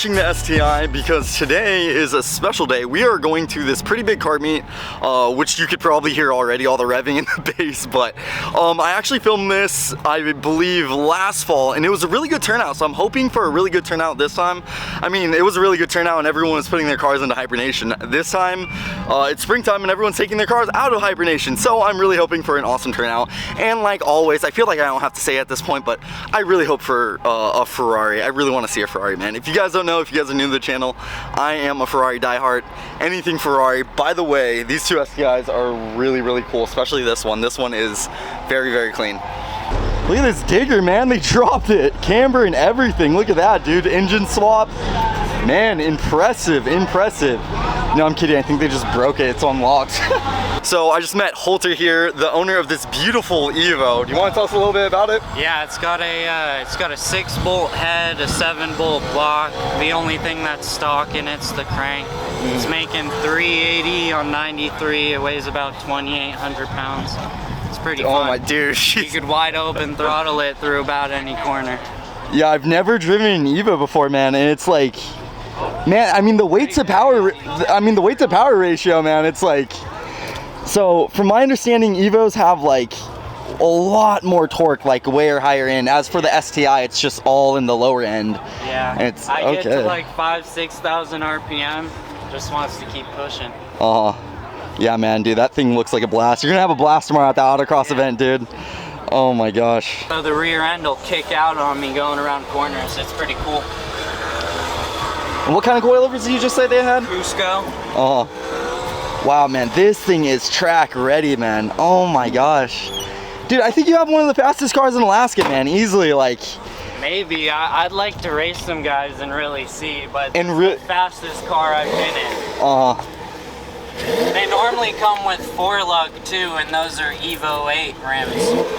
watching the STI because today is a special day. We are going to this pretty big kart meet, which you could probably hear already, all the revving in the bass, but I actually filmed this, I believe, last fall, and it was a really good turnout, so I'm hoping for a really good turnout this time. I mean, it was a really good turnout and everyone was putting their cars into hibernation. This time, it's springtime and everyone's taking their cars out of hibernation, so I'm really hoping for an awesome turnout. And like always, I feel like I don't have to say it at this point, but I really hope for a Ferrari. I really want to see a Ferrari, man. If you guys don't know, if you guys are new to the channel, I am a Ferrari diehard. Anything Ferrari. By the way, these two STIs are really, really cool, especially this one. This one is very, very clean. Look at this digger, man. They dropped it. Camber and everything. Look at that, dude. Engine swap. Man, impressive, impressive. No, I'm kidding. I think they just broke it. It's unlocked. So I just met Holter here, the owner of this beautiful Evo. Do you want to tell us a little bit about it? Yeah, it's got a 6-bolt head, a 7-bolt block. The only thing that's stock in it's the crank. It's making 380 on 93. It weighs about 2,800 pounds. It's pretty fun. Oh my dude. You could wide open throttle it through about any corner. Yeah, I've never driven an Evo before, man, and it's like, man, I mean the weight to power ratio, man, it's like, so from my understanding, Evos have like a lot more torque, like way higher end. As for the STI, it's just all in the lower end. Yeah, and it's I okay. get to like 5,000-6,000 RPM, just wants to keep pushing. Yeah, man, dude, that thing looks like a blast. You're gonna have a blast tomorrow at the autocross event, dude. Oh my gosh. So the rear end will kick out on me going around corners. It's pretty cool. And what kind of coilovers did you just say they had? Cusco. Wow, man, this thing is track ready, man. Oh my gosh. Dude, I think you have one of the fastest cars in Alaskan, man, easily, like. Maybe. I'd like to race some guys and really see, but it's the fastest car I've been in. They normally come with 4-lug too, and those are Evo 8 rims.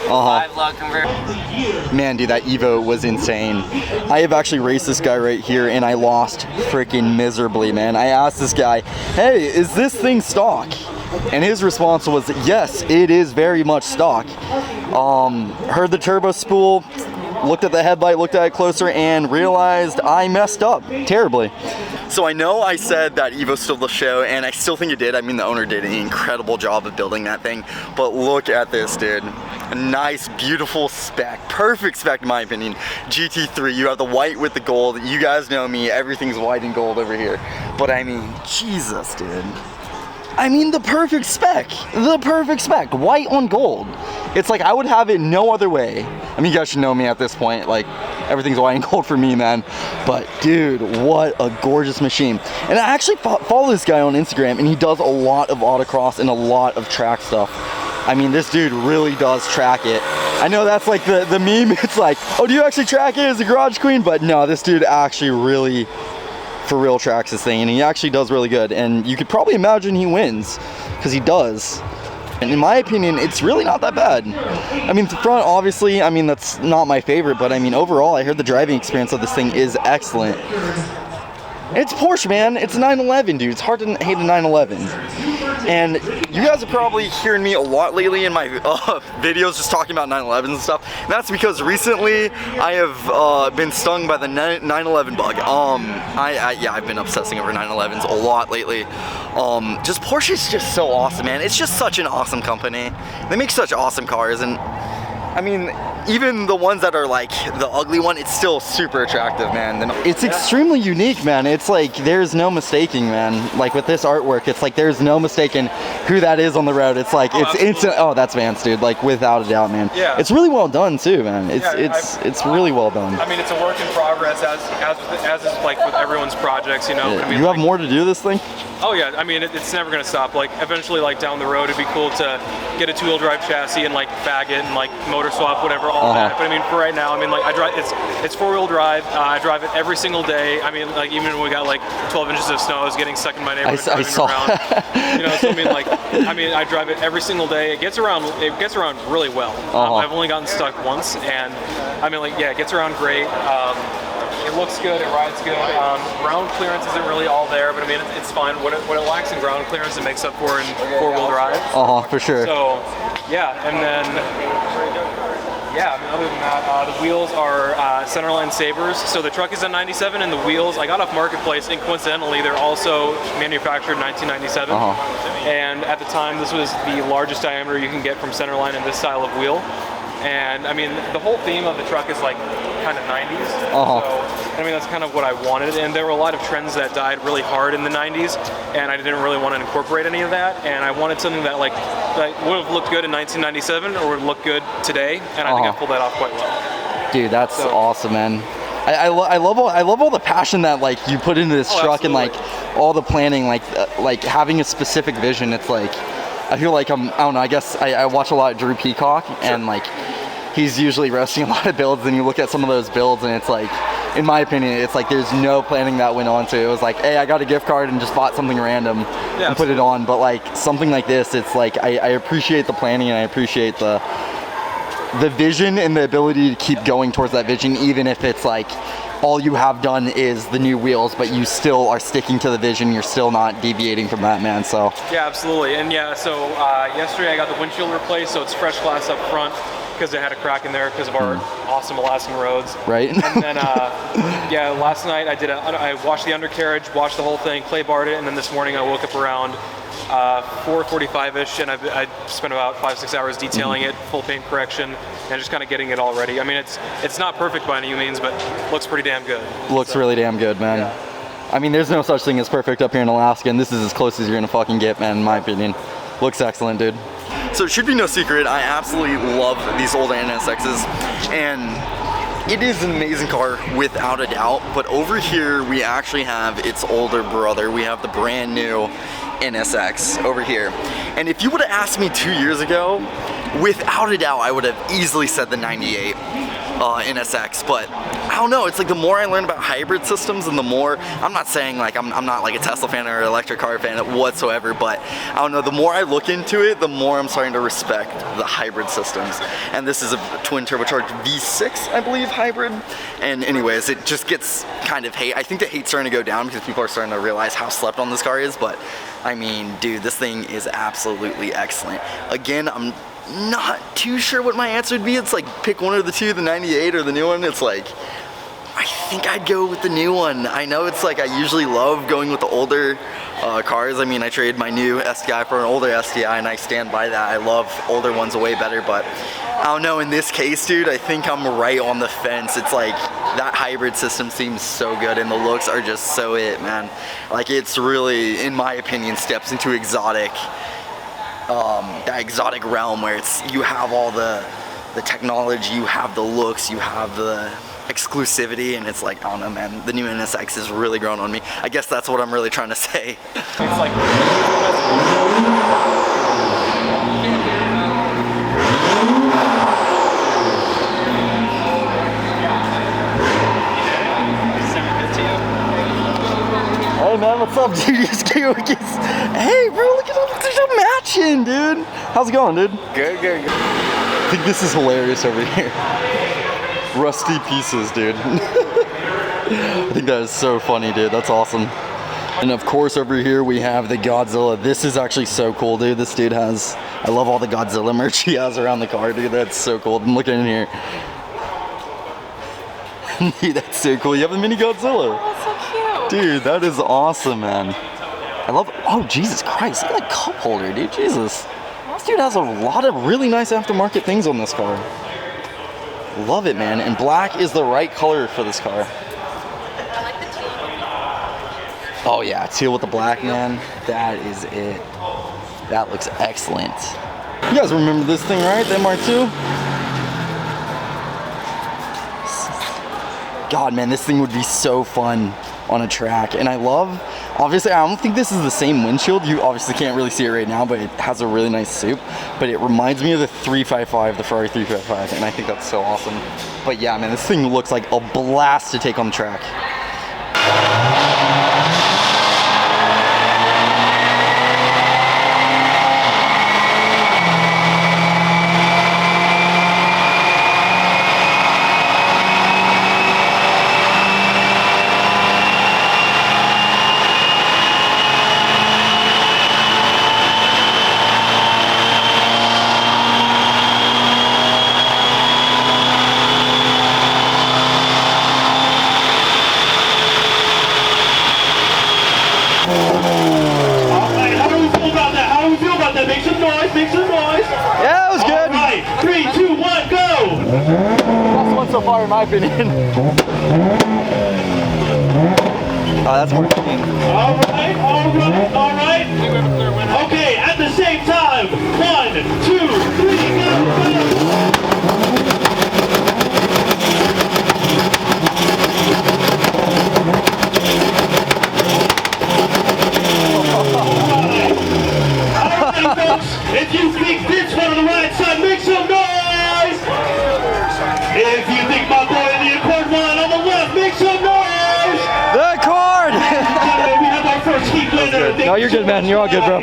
5-lug converter. Man, dude, that Evo was insane. I have actually raced this guy right here, and I lost freaking miserably, man. I asked this guy, hey, is this thing stock? And his response was, yes, it is very much stock. Heard the turbo spool, looked at the headlight, looked at it closer, and realized I messed up terribly. So I know I said that Evo stole the show, and I still think it did. I mean, the owner did an incredible job of building that thing, but look at this, dude. A nice, beautiful spec, perfect spec in my opinion. GT3, you have the white with the gold. You guys know me, everything's white and gold over here. But I mean, Jesus, dude. I mean, the perfect spec, white on gold. It's like I would have it no other way. I mean, you guys should know me at this point, like everything's white and gold for me, man. But dude, what a gorgeous machine. And I actually follow this guy on Instagram, and he does a lot of autocross and a lot of track stuff. I mean, this dude really does track it. I know that's like the meme, it's like, oh, do you actually track it as a garage queen? But no, this dude actually really for real tracks this thing, and he actually does really good, and you could probably imagine he wins because he does. And in my opinion, it's really not that bad. I mean, the front, obviously, I mean, that's not my favorite, but I mean, overall, I heard the driving experience of this thing is excellent. It's Porsche, man. It's a 911, dude. It's hard to hate a 911. And you guys are probably hearing me a lot lately in my videos just talking about 911s and stuff. And that's because recently I have been stung by the 911 bug. Yeah, I've been obsessing over 911s a lot lately. Just Porsche is just so awesome, man. It's just such an awesome company. They make such awesome cars, and I mean, even the ones that are like the ugly one, it's still super attractive, man. It's extremely unique, man. It's like there's no mistaking, man. Like with this artwork, it's like there's no mistaking who that is on the road. It's like it's instant. Oh, that's Vance, dude. Like without a doubt, man. Yeah. It's really well done too, man. It's really well done. I mean, it's a work in progress, as is like with everyone's projects, you know. Yeah. I mean, you have more to do this thing? Oh yeah. I mean, it's never gonna stop. Like eventually, like down the road, it'd be cool to get a 2-wheel drive chassis and like bag it and like motor swap, whatever, all that. But I mean, for right now, I mean, like I drive, it's 4-wheel drive. I drive it every single day. I mean, like even when we got like 12 inches of snow, I was getting stuck in my neighborhood driving around. You know, so I mean, I drive it every single day. It gets around really well. I've only gotten stuck once, and I mean, like yeah, it gets around great. It looks good, it rides good. Ground clearance isn't really all there, but I mean, it's fine. What it lacks in ground clearance, it makes up for in 4-wheel drive. For sure. So, yeah, and then, Yeah, I mean, other than that, the wheels are Centerline Sabres. So the truck is a 97, and the wheels I got off Marketplace, and coincidentally, they're also manufactured in 1997. And at the time, this was the largest diameter you can get from Centerline in this style of wheel. And I mean, the whole theme of the truck is like kind of 90s. So, I mean, that's kind of what I wanted. And there were a lot of trends that died really hard in the 90s, and I didn't really want to incorporate any of that. And I wanted something that like that would have looked good in 1997 or would look good today. And I think I pulled that off quite well. Dude, that's awesome, man. I love all the passion that like you put into this truck, and like all the planning, like having a specific vision. It's like, I feel like I don't know, I guess I watch a lot of Drew Peacock, and like he's usually roasting a lot of builds, and you look at some of those builds and it's like, in my opinion, it's like there's no planning that went on to it. It was like, hey, I got a gift card and just bought something random and put it on. But like something like this, it's like I appreciate the planning, and I appreciate the vision and the ability to keep going towards that vision, even if it's like all you have done is the new wheels, but you still are sticking to the vision. You're still not deviating from that, man. So yeah, absolutely. And yeah, so yesterday I got the windshield replaced, so it's fresh glass up front because it had a crack in there because of our awesome Alaskan roads. Right. And then yeah, last night I washed the undercarriage, washed the whole thing, clay barred it, and then this morning I woke up around 4:45ish, and I spent about 5-6 hours detailing it, full paint correction, and just kind of getting it all ready. I mean, it's not perfect by any means, but looks pretty damn good. Looks really damn good, man. Yeah. I mean, there's no such thing as perfect up here in Alaska, and this is as close as you're gonna fucking get, man, in my opinion. Looks excellent, dude. So it should be no secret, I absolutely love these old NSXs, and it is an amazing car without a doubt. But over here we actually have its older brother. We have the brand new NSX over here. And if you would have asked me 2 years ago, without a doubt I would have easily said the 98 NSX. But I don't know, it's like the more I learn about hybrid systems, and the more, I'm not saying like I'm not like a Tesla fan or an electric car fan whatsoever, but I don't know, the more I look into it, the more I'm starting to respect the hybrid systems. And this is a twin turbocharged V6, I believe, hybrid. And anyways, it just gets kind of hate. I think the hate's starting to go down because people are starting to realize how slept on this car is, but I mean, dude, this thing is absolutely excellent. Again, I'm not too sure what my answer would be. It's like, pick one of the two, the 98 or the new one. It's like, I think I'd go with the new one. I know it's like, I usually love going with the older cars. I mean, I traded my new STI for an older STI, and I stand by that. I love older ones way better, but I don't know, in this case, dude, I think I'm right on the fence. It's like, that hybrid system seems so good, and the looks are just so it, man. Like, it's really, in my opinion, steps into exotic, that exotic realm where it's, you have all the technology, you have the looks, you have the exclusivity, and it's like, I don't know, man, the new NSX is really growing on me. I guess that's what I'm really trying to say. It's like, hey man, what's up, dude? Hey bro, look at all this matching, dude. How's it going, dude? Good, good, good. I think this is hilarious over here. Rusty pieces, dude. I think that is so funny, dude. That's awesome. And of course, over here we have the Godzilla. This is actually so cool, dude. This dude has, I love all the Godzilla merch he has around the car, dude. That's so cool. I'm looking in here. Dude, that's so cool. You have the mini Godzilla. Oh, so cute. Dude, that is awesome, man. I love, oh, Jesus Christ. Look at that cup holder, dude. Jesus. This dude has a lot of really nice aftermarket things on this car. Love it, man. And black is the right color for this car. I like the teal. Oh yeah, teal with the black, man. That is it. That looks excellent. You guys remember this thing, right? The MR2? God, man, this thing would be so fun on a track. And I love, obviously, I don't think this is the same windshield. You obviously can't really see it right now, but it has a really nice soup. But it reminds me of the 355, the Ferrari 355, and I think that's so awesome. But yeah, man, this thing looks like a blast to take on the track. some noise, make some noise. Yeah, it was good. All right, 3, 2, 1, go. Best one so far, in my opinion. Oh, that's more clean. All right, all right, all right. Okay, at the same time. 1, 2, 3, go. If you think this one on the right side, make some noise! If you think my boy in the accord one on the left, make some noise! The cord! We have our first heat winner. No, you're good, man. You're all good, bro.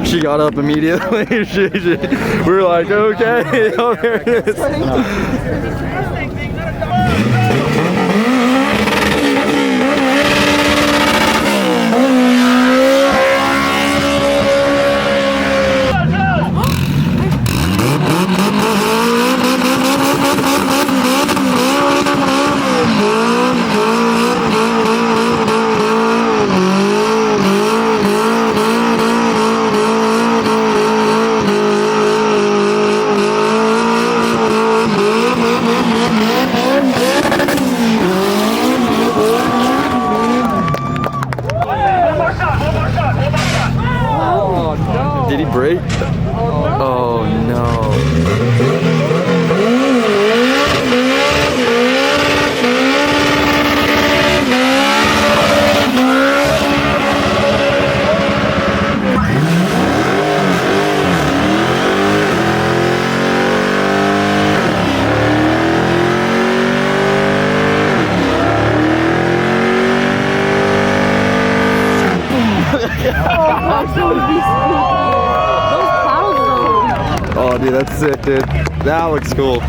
She got up immediately. We were like, okay, oh, there it is. Did he break? Oh no. Oh, dude, that's sick, dude. That looks cool.